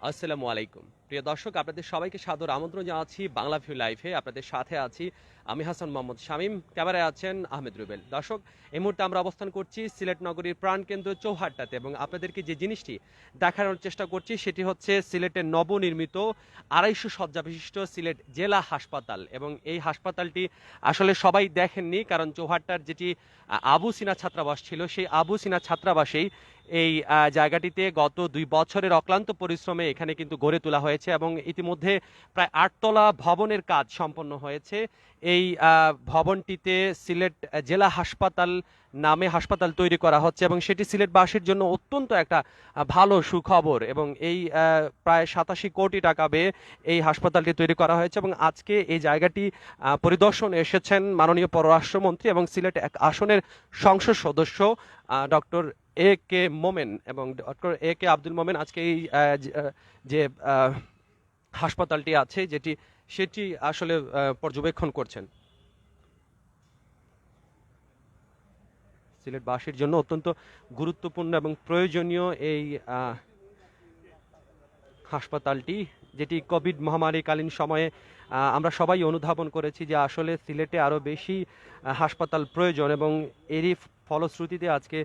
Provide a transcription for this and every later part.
আসসালামু আলাইকুম প্রিয় দর্শক, আপনাদের সবাইকে সাদর আমন্ত্রণ জানাচ্ছি বাংলা ভিউ লাইভে। আপনাদের সাথে আছি আমি হাসান মোহাম্মদ শামীম, ক্যামেরায় আছেন আহমেদ রুবেল। দর্শক, এই মুহূর্তে আমরা অবস্থান করছি সিলেট নগরীর প্রাণকেন্দ্র চৌহাট্টাতে এবং আপনাদেরকে যে জিনিসটি দেখানোর চেষ্টা করছি সেটি হচ্ছে সিলেটের নবনির্মিত 250 শয্যা বিশিষ্ট সিলেট জেলা হাসপাতাল। এবং এই হাসপাতালটি আসলে সবাই দেখেননি, কারণ চৌহাট্টার যেটি আবু সিনা ছাত্রাবাস ছিল, সেই আবু সিনা ছাত্রাবাসেই এই জায়গাটিতে গত 2 বছরের অক্লান্ত পরিশ্রমে এখানে কিন্তু গড়ে তোলা হয়েছে এবং ইতিমধ্যে প্রায় 8 তলা ভবনের কাজ সম্পন্ন হয়েছে। এই ভবনটিতে সিলেট জেলা হাসপাতাল নামে হাসপাতাল তৈরি করা হচ্ছে এবং সেটি সিলেটবাসীর জন্য অত্যন্ত একটা ভালো সুখবর। এবং এই প্রায় 87 কোটি টাকা ব্যয়ে এই হাসপাতালটি তৈরি করা হয়েছে এবং আজকে এই জায়গাটি পরিদর্শনে এসেছেন মাননীয় পররাষ্ট্রমন্ত্রী এবং সিলেট 1 আসনের সংসদ সদস্য ডক্টর এ কে মোমেন এবং ডক্টর এ কে আব্দুল মোমেন। আজকে এই যে হাসপাতালটি আছে সেটি আসলে পর্যবেক্ষণ করছেন। সিলেটবাসীর জন্য অত্যন্ত গুরুত্বপূর্ণ এবং প্রয়োজনীয় এই হাসপাতালটি, যেটি কোভিড মহামারীকালীন সময়ে আমরা সবাই অনুধাবন করেছি যে আসলে সিলেটে আরও বেশি হাসপাতাল প্রয়োজন এবং এরই ফলশ্রুতিতে আজকে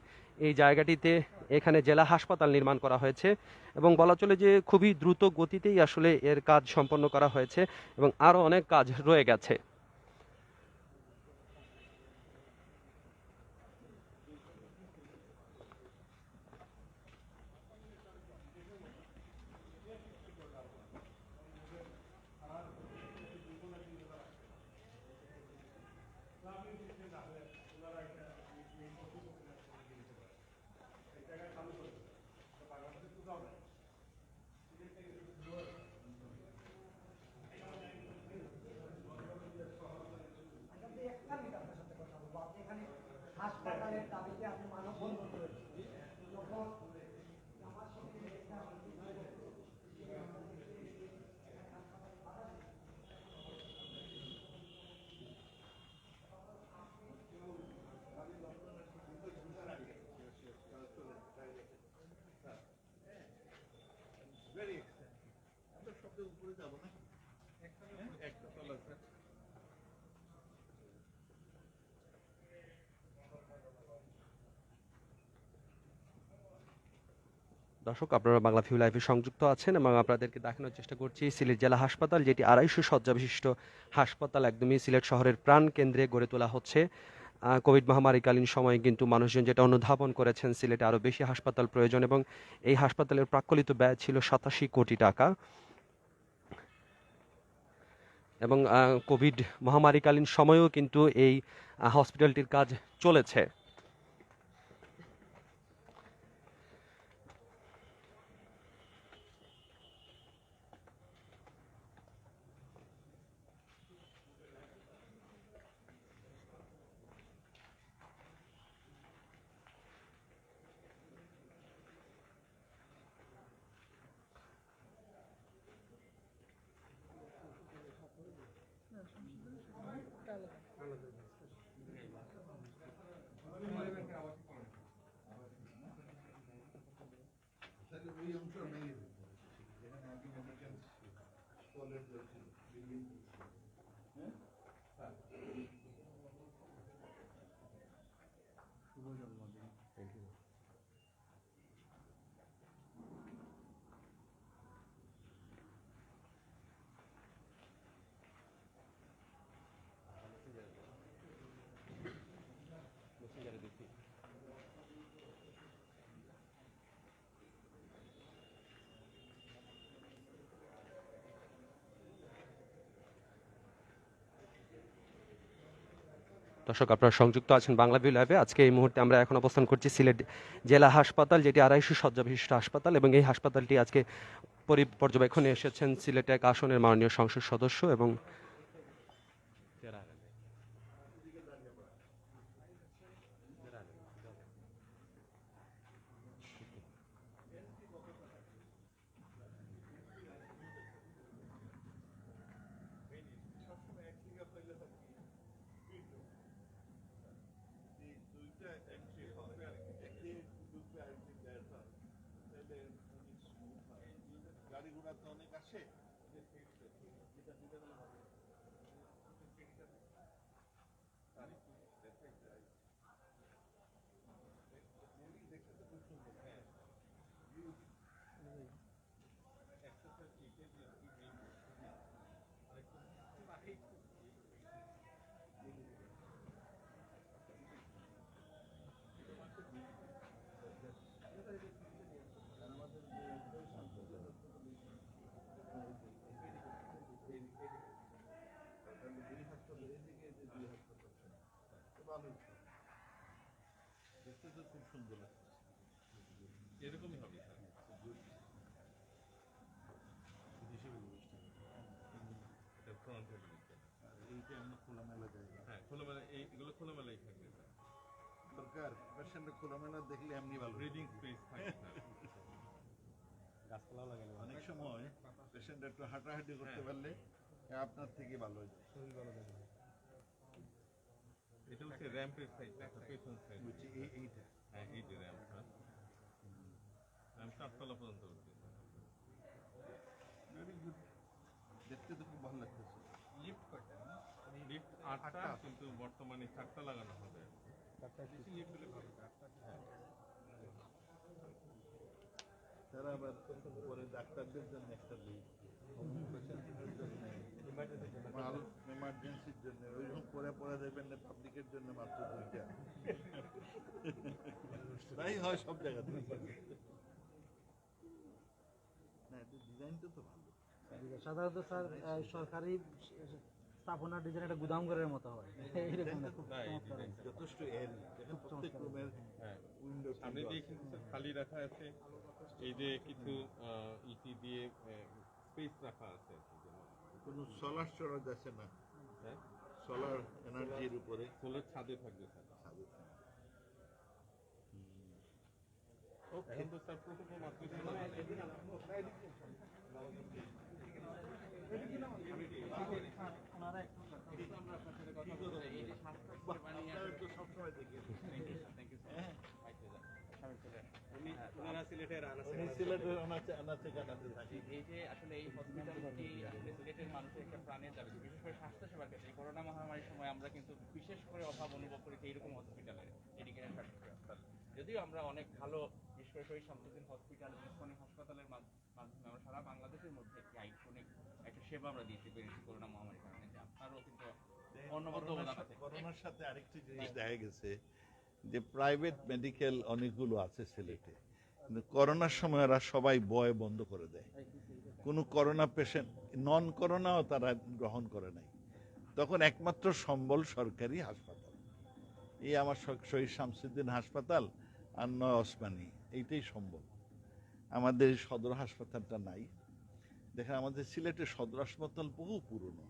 এই জায়গাটিতে এখানে জেলা হাসপাতাল নির্মাণ করা হয়েছে এবং বলা চলে যে খুবই দ্রুত গতিতেই আসলে এর কাজ সম্পন্ন করা হয়েছে এবং আরও অনেক কাজ রয়ে গেছে। দর্শক, আপনারা বাংলা ভিউ লাইভে সংযুক্ত আছেন এবং আপনাদেরকে দেখানোর চেষ্টা করছি সিলেট জেলা হাসপাতাল, যেটি 250 শয্যা বিশিষ্ট হাসপাতাল একদমই সিলেট শহরের প্রাণ কেন্দ্রে গড়ে তোলা হচ্ছে। কোভিড মহামারীকালীন সময়ে কিন্তু মানুষজন যেটা অনুধাবন করেছেন সিলেটে আরও বেশি হাসপাতাল প্রয়োজন এবং এই হাসপাতালের প্রাক্কলিত ব্যয় ছিল 87 কোটি টাকা এবং কোভিড মহামারীকালীন সময়েও কিন্তু এই হসপিটালটির কাজ চলেছে। দর্শক, আপনারা সংযুক্ত আছেন বাংলা ভিউ লাইভে। আজকে এই মুহূর্তে আমরা এখন অবস্থান করছি সিলেট জেলা হাসপাতাল, যেটি 250 শয্যা বিশিষ্ট হাসপাতাল এবং এই হাসপাতালটি আজকে পর্যবেক্ষণে এসেছেন সিলেট 1 আসনের মাননীয় সংসদ সদস্য এবং অনেক আসে। দেখতে তো খুব সুন্দর লাগছে। এরকমই হবে স্যার। এটা ফ্রন্ট হেড দিচ্ছে। আর এইটা আমরা খোলামেলা জায়গা। হ্যাঁ, খোলামেলা এগুলো খোলামেলাই থাকবে স্যার। দরকার পেশেন্ট খোলামেলা দেখলে এমনি ভালো। ব্রিদিং স্পেস থাকে স্যার। গাছপালাও লাগানো অনেক সময় পেশেন্ট একটু হাঁটাহাঁটি করতে পারলে আপনার থেকে ভালো হয়ে যায়। শরীর ভালো থাকে। এটা হচ্ছে র্যাম্পের সাইডটা, পেছন সাইড। বুঝছি এইটা হ্যাঁ, এই যে র্যাম্পটা। র্যাম্প 7 তলা পর্যন্ত উঠবে। Very good. দেখতে তো খুব ভালো লাগতেছে। লিফট কয়টা? লিফট 8টা, কিন্তু বর্তমানে 4টা লাগানো হবে। বেশি লিফট হলে ভালো। হ্যাঁ। তারা আবার পরে ডাক্তারদের জন্য একটা লিফট, পেশেন্টের জন্য, এমার্জেন্সির জন্য, ওইরকম পরে পরে দেখবেন না পাবলিকের জন্য মাত্র 2টা। তাই হয় সব জায়গাতে। না, এটা ডিজাইনটা তো ভালো। সাধারণত স্যার সরকারি স্থাপনার ডিজাইন একটা গুদাম ঘরের মতো হয় এইরকম না, খুব না, এই চমৎকার ডিজাইনটা যথেষ্ট এরি, দেখেন প্রত্যেক রুমের হ্যাঁ। উইন্ডো সামনে দিয়ে কিন্তু স্যার খালি রাখা আছে। এই যে কিছু ইটি দিয়ে স্পেস রাখা আছে আর কি। কোনো সোলার স্টোরেজ আছে না, হ্যাঁ, সোলার এনার্জির উপরে সোলার ছাদে থাকবে স্যার। এখন তো স্যার প্রকল্প মাত্র সবসময় দেখি ওনারা সিলেটের সিলেটের আনাচে কানাচে থাকি। এই যে আসলে এই হসপিটালটি আসলে সিলেটের মানুষের একটা প্রাণের দাবি, বিশেষ করে স্বাস্থ্যসেবার ক্ষেত্রে এই করোনা মহামারীর সময় আমরা কিন্তু বিশেষ করে অভাব অনুভব করেছি এইরকম হসপিটালের, ডেডিকেটেড স্বাস্থ্য হাসপাতাল। যদিও আমরা অনেক ভালো, বিশেষ করে শহীদ শামসুদ্দিন হসপিটাল, ইসলামিক হাসপাতালের মাধ্যমে আমরা সারা বাংলাদেশের মধ্যে একটি আইকনিক একটা সেবা আমরা দিতে পেরেছি করোনা মহামারীর কারণে। যে আপনারও কিন্তু অন্যবদ্য অবদান আছে। করোনার সাথে আরেকটি জিনিস দেখা গেছে যে প্রাইভেট মেডিকেল অনেকগুলো আছে সিলেটে, কিন্তু করোনার সময় ওরা সবাই বয় বন্ধ করে দেয়। কোনো করোনা পেশেন্ট, নন করোনাও তারা গ্রহণ করে নাই। তখন একমাত্র সম্বল সরকারি হাসপাতাল, এই আমার শহীদ শামসুদ্দিন হাসপাতাল আর 9 ওসমানী, এইটাই সম্ভব। আমাদের সদর হাসপাতালটা নাই। দেখেন আমাদের সিলেটের সদর হাসপাতাল বহু পুরনো,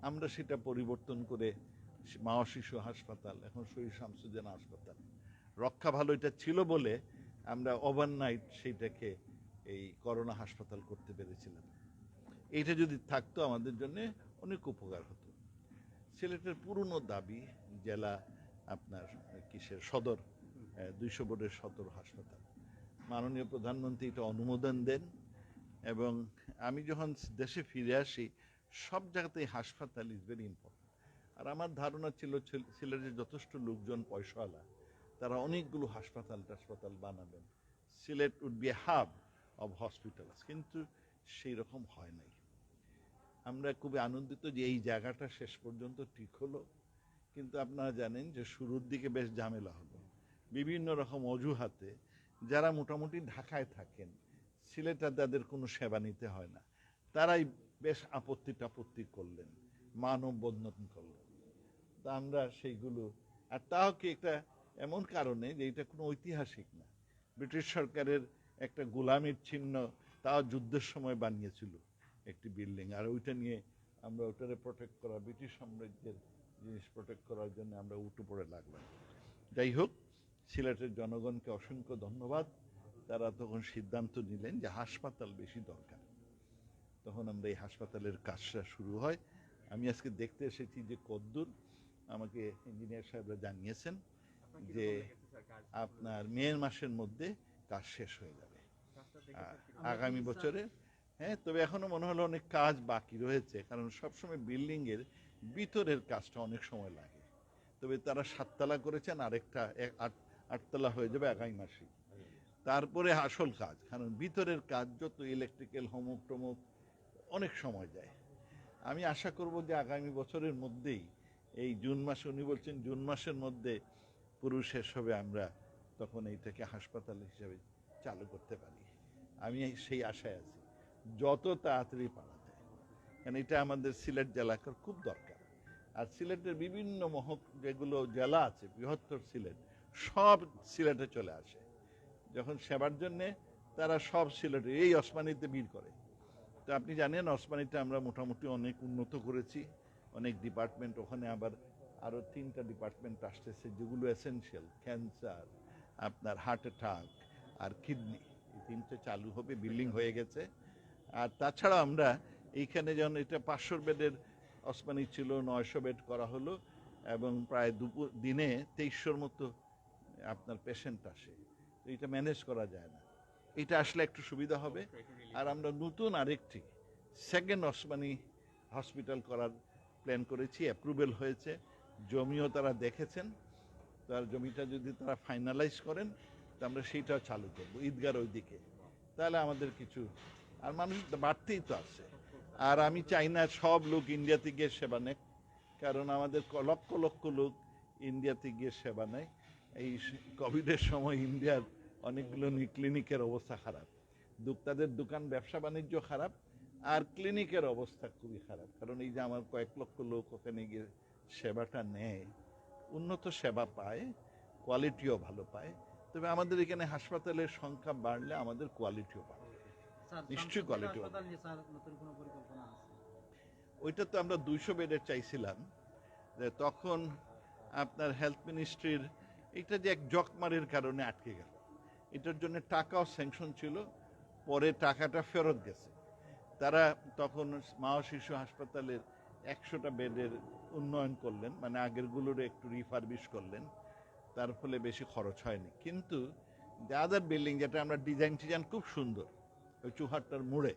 আমরা সেটা পরিবর্তন করে মা ও শিশু হাসপাতাল, এখন শহীদ শামসুদ্দিন হাসপাতাল। রক্ষা ভালো এটা ছিল বলে আমরা ওভারনাইট সেইটাকে এই করোনা হাসপাতাল করতে পেরেছিলাম। এইটা যদি থাকতো আমাদের জন্য অনেক উপকার হতো। সিলেটের পুরনো দাবি জেলা আপনার কিসের সদর 200 বেডের সদর হাসপাতাল। মাননীয় প্রধানমন্ত্রী এটা অনুমোদন দেন, এবং আমি যখন দেশে ফিরে আসি সব জায়গাতেই হাসপাতাল ইজ ভেরি ইম্পর্টেন্ট। আর আমার ধারণা ছিল সিলেটের যথেষ্ট লোকজন পয়সাওয়ালা, তারা অনেকগুলো হাসপাতাল বানাবেন, Sylhet would be a hub of hospitals, কিন্তু সেই রকম হয় নাই। আমরা খুবই আনন্দিত যে এই জায়গাটা শেষ পর্যন্ত ঠিক হলো, কিন্তু আপনারা জানেন যে শুরুর দিকে বেশ ঝামেলা হলো বিভিন্ন রকম অজুহাতে। যারা মোটামুটি ঢাকায় থাকেন, সিলেটে তাদের কোনো সেবা নিতে হয় না, তারাই বেশ আপত্তি করলেন, মানববন্ধন করলেন। তা আমরা সেইগুলো, আর তাও কি একটা এমন কারণে যে এটা কোনো ঐতিহাসিক না, ব্রিটিশ সরকারের একটা গোলামির চিহ্ন, তাও যুদ্ধের সময় বানিয়েছিল একটি বিল্ডিং, আর ওইটা নিয়ে আমরা ওটারে প্রোটেক্ট করা, ব্রিটিশ সাম্রাজ্যের জিনিস প্রোটেক্ট করার জন্য আমরা উঠে পড়ে লাগলাম। যাই হোক, সিলেটের জনগণকে অসংখ্য ধন্যবাদ। তারা তখন সিদ্ধান্ত নিলেন যে হাসপাতাল বেশি দরকার, তখন আমরা এই হাসপাতালের কাজটা শুরু হয়। আমি আজকে দেখতে এসেছি যে কদ্দূর, আমাকে ইঞ্জিনিয়ার সাহেবরা জানিয়েছেন যে আপনার মে মাসের মধ্যে কাজ শেষ হয়ে যাবে, আগামী বছরে হ্যাঁ, তবে এখনো মনে হলো অনেক কাজ বাকি রয়েছে, কারণ সবসময় বিল্ডিং এর ভিতরের কাজটা অনেক সময় লাগে। তবে তারা 7 তলা করেছেন, আরেকটা 8 তলা হয়ে যাবে আগামী মাসে। তারপরে আসল কাজ, কারণ ভিতরের কাজ যত ইলেকট্রিক্যাল হোমক টমক অনেক সময় যায়। আমি আশা করব যে আগামী বছরের মধ্যেই, এই জুন মাসে, উনি বলছেন জুন মাসের মধ্যে পুরো শেষ হবে, আমরা তখন এইটাকে হাসপাতাল হিসেবে চালু করতে পারি। আমি সেই আশায় আছি, যত তাড়াতাড়ি পারা যায়, কারণ এটা আমাদের সিলেট জেলাকে খুব দরকার। আর সিলেটের বিভিন্ন যেগুলো জেলা আছে, বৃহত্তর সিলেট, সব সিলেটে চলে আসে যখন সেবার জন্যে। তারা সব সিলেটে এই ওসমানীতে ভিড় করে। তো আপনি জানেন ওসমানীতে আমরা মোটামুটি অনেক উন্নত করেছি, অনেক ডিপার্টমেন্ট, ওখানে আবার আরও 3টা ডিপার্টমেন্ট আসতেছে যেগুলো এসেনশিয়াল, ক্যান্সার, আপনার হার্ট অ্যাটাক আর কিডনি, এই 3টে চালু হবে, বিল্ডিং হয়ে গেছে। আর তাছাড়া আমরা এইখানে যেমন এটা 500 বেডের ওসমানী ছিল, 900 বেড করা হলো, এবং প্রায় দিনে 2300-র মতো আপনার পেশেন্ট আসে। তো এটা ম্যানেজ করা যায় না, এটা আসলে একটু সুবিধা হবে। আর আমরা নতুন আরেকটি সেকেন্ড ওসমানী হসপিটাল করার প্ল্যান করেছি, অ্যাপ্রুভেল হয়েছে, জমিও তারা দেখেছেন। তার জমিটা যদি তারা ফাইনালাইজ করেন, তো আমরা সেইটাও চালু করবো ঈদগার ওইদিকে। তাহলে আমাদের কিছু, আর মানুষ বাড়তেই তো আছে। আর আমি চাই না সব লোক ইন্ডিয়াতে গিয়ে সেবা নেয়, কারণ আমাদের লক্ষ লক্ষ লোক ইন্ডিয়াতে গিয়ে সেবা নেয়। এই কোভিডের সময় ইন্ডিয়ার অনেকগুলো ক্লিনিকের অবস্থা খারাপ, তাদের দোকান ব্যবসা বাণিজ্য খারাপ, আর ক্লিনিকের অবস্থা খুবই খারাপ। কারণ এই যে আমার কয়েক লক্ষ লোক ওখানে গিয়ে সেবাটা নেয়, উন্নত সেবা পায়, কোয়ালিটিও ভালো পায়। তবে আমাদের এখানে হাসপাতালের সংখ্যা বাড়লে আমাদের কোয়ালিটিও বাড়বে, নিশ্চয়ই কোয়ালিটি বাড়বে। ওইটা তো আমরা 200 বেডের চাইছিলাম, যে তখন আপনার হেলথ মিনিস্ট্রির এটা যে এক জকমারের কারণে আটকে গেল। এটার জন্য টাকাও স্যাংশন ছিল, পরে টাকাটা ফেরত গেছে। তারা তখন মা ও শিশু হাসপাতালের 100টা বেডের উন্নয়ন করলেন, মানে আগেরগুলোর একটু রিফারবিশ করলেন, তার ফলে বেশি খরচ হয়নি। কিন্তু আদার বিল্ডিং, যেটা আমরা ডিজাইন খুব সুন্দর, ওই চুহাট্টার মোড়ে,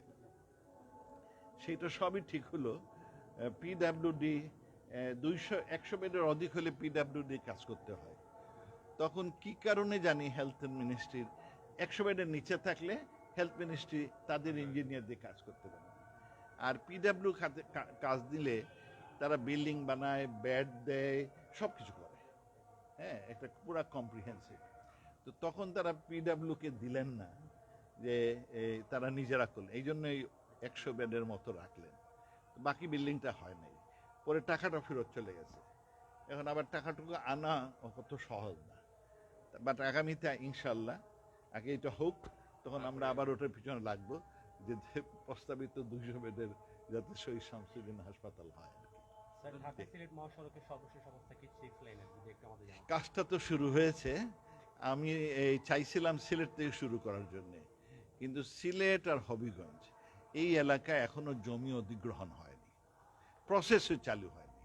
সেইটা সবই ঠিক হলো। পিডাব্লিউডি 100 বেডের অধিক হলে পিডাব্লিউডি কাজ করতে হয়। তখন কি কারণে জানি হেলথ মিনিস্ট্রির 100 বেডের নিচে থাকলে হেলথ মিনিস্ট্রি তাদের ইঞ্জিনিয়ার দিয়ে কাজ করতে পারে, আর পিডাব্লিউ খাতে কাজ দিলে তারা বিল্ডিং বানায়, বেড দেয়, সব কিছু করে। হ্যাঁ, একটা পুরা কম্প্রিহেন্সিভ। তো তখন তারা পিডাব্লিউকে দিলেন না, যে তারা নিজেরা করলেন, এই জন্যই 100 বেডের মতো রাখলেন। বাকি বিল্ডিংটা হয় নাই, পরে টাকাটা ফেরত চলে গেছে। এখন আবার টাকাটুকু আনা কত সহজ না, বাট আগামীতে ইনশাল্লাহ, আগে এটা হোক, তখন আমরা আবার ওটার পিছনে লাগবো, যে প্রস্তাবিত 200 বেডের যাতে শহীদ শামসুদ্দিন হাসপাতাল হয়। কাজটা তো শুরু হয়েছে, আমি চাইছিলাম সিলেট থেকে শুরু করার জন্য, কিন্তু সিলেট আর হবিগঞ্জ এই এলাকায় এখনো জমি অধিগ্রহণ হয়নি, প্রসেসও চালু হয়নি।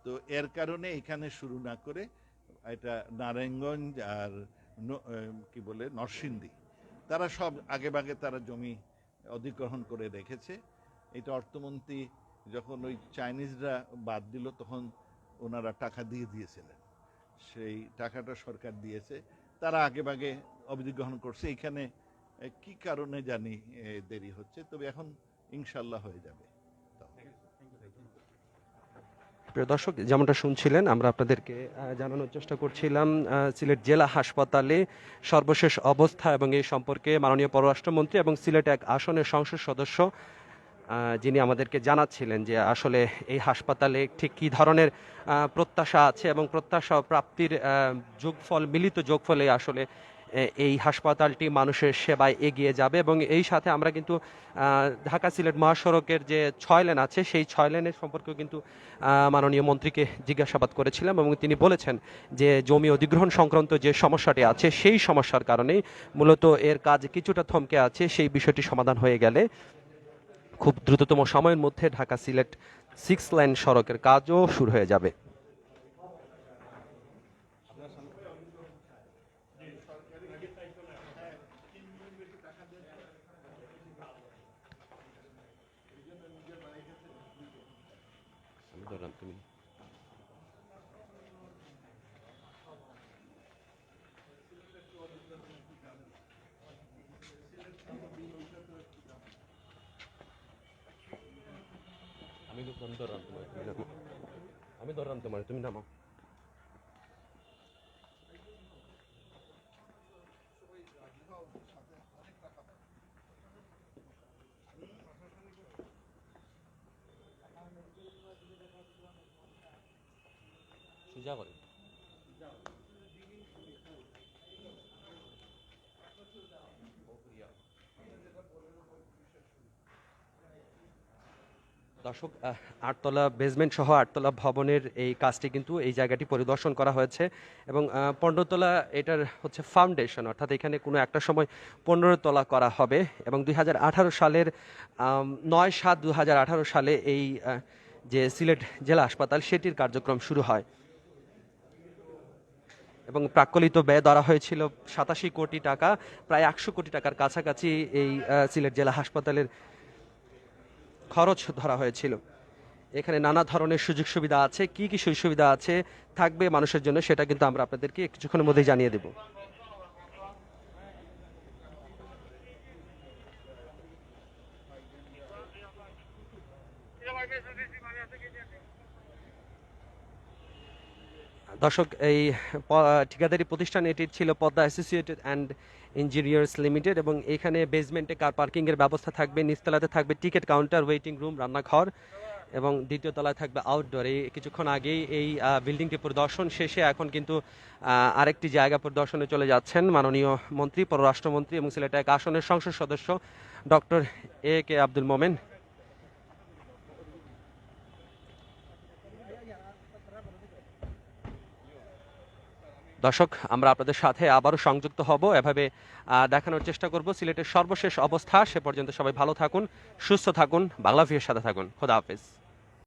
তো এর কারণে এখানে শুরু না করে এটা নারায়ণগঞ্জ আর কি বলে নরসিংদী, তারা সব আগেভাগে তারা জমি অধিগ্রহণ করে রেখেছে। এটা অর্থমন্ত্রী যখন ওই চাইনিজরা বাদ দিল, তখন ওনারা টাকা দিয়েছিলেন, সেই টাকাটা সরকার দিয়েছে, তারা আগেভাগে অধিগ্রহণ করছে। এখানে কি কারণে জানি দেরি হচ্ছে, তবে এখন ইনশাল্লাহ হয়ে যাবে। প্রিয় দর্শক, যেমনটা শুনছিলেন, আমরা আপনাদেরকে জানানোর চেষ্টা করছিলাম সিলেট জেলা হাসপাতালে সর্বশেষ অবস্থা, এবং এই সম্পর্কে মাননীয় পররাষ্ট্রমন্ত্রী এবং সিলেট 1 আসনের সংসদ সদস্য যিনি আমাদেরকে জানাচ্ছিলেন যে আসলে এই হাসপাতালে ঠিক কী ধরনের প্রত্যাশা আছে, এবং প্রত্যাশা প্রাপ্তির মিলিত যোগফলে আসলে এই হাসপাতালটি মানুষের সেবায় এগিয়ে যাবে। এবং এই সাথে আমরা কিন্তু ঢাকা সিলেট মহাসড়কের যে 6 লেন আছে, সেই 6 লেনের সম্পর্কেও কিন্তু মাননীয় মন্ত্রীকে জিজ্ঞাসাবাদ করেছিলাম, এবং তিনি বলেছেন যে জমি অধিগ্রহণ সংক্রান্ত যে সমস্যাটি আছে, সেই সমস্যার কারণেই মূলত এর কাজ কিছুটা থমকে আছে। সেই বিষয়টি সমাধান হয়ে গেলে খুব দ্রুততম সময়ের মধ্যে ঢাকা সিলেট 6 লেন সড়কের কাজও শুরু হয়ে যাবে। তুমি। আমি ধরলাম তোমার, তুমি নামো। আমি ধরলাম তোমার, তুমি নামো। সোজা করে। দর্শক, আটতলা বেসমেন্ট সহ আটতলা ভবনের এই কাজটি কিন্তু এই জায়গাটি পরিদর্শন করা হয়েছে এবং 15 তলা এটার হচ্ছে ফাউন্ডেশন, অর্থাৎ এখানে কোনো একটা সময় 15 তলা করা হবে এবং 2018 সালের 9/7/2018 সালে এই যে সিলেট জেলা হাসপাতাল সেটির কার্যক্রম শুরু হয় এবং প্রাক্কলিত ব্যয় ধরা হয়েছিল 87 কোটি টাকা, প্রায় 100 কোটি টাকার কাছাকাছি এই সিলেট জেলা হাসপাতালের খরচ ধরা হয়েছিল। এখানে নানা ধরনের সুযোগ সুবিধা আছে, কি কি সুযোগ সুবিধা আছে থাকবে মানুষের জন্য সেটা কিন্তু আমরা আপনাদেরকে কিছুক্ষণের মধ্যেই জানিয়ে দেব। দর্শক, এই ঠিকাদারি প্রতিষ্ঠান এটি ছিল Padma associated and engineers limited এবং এখানে বেসমেন্টে কার পার্কিংয়ের ব্যবস্থা থাকবে, নিচতলাতে থাকবে টিকিট কাউন্টার, ওয়েটিং রুম, রান্নাঘর এবং দ্বিতীয় তলায় থাকবে আউটডোর। এই কিছুক্ষণ আগেই এই বিল্ডিংটি পরিদর্শন শেষে এখন কিন্তু আরেকটি জায়গা পরিদর্শনে চলে যাচ্ছেন মাননীয় মন্ত্রী, পররাষ্ট্রমন্ত্রী এবং সিলেট 1 আসনের সংসদ সদস্য ডক্টর AK আব্দুল মোমেন। দর্শক, আমরা আপনাদের সাথে আবারও সংযুক্ত হব, এভাবে দেখানোর চেষ্টা করব সিলেটের সর্বশেষ অবস্থা। সে পর্যন্ত সবাই ভালো থাকুন, সুস্থ থাকুন, বাংলাভিউর সাথে থাকুন। খোদা হাফেজ।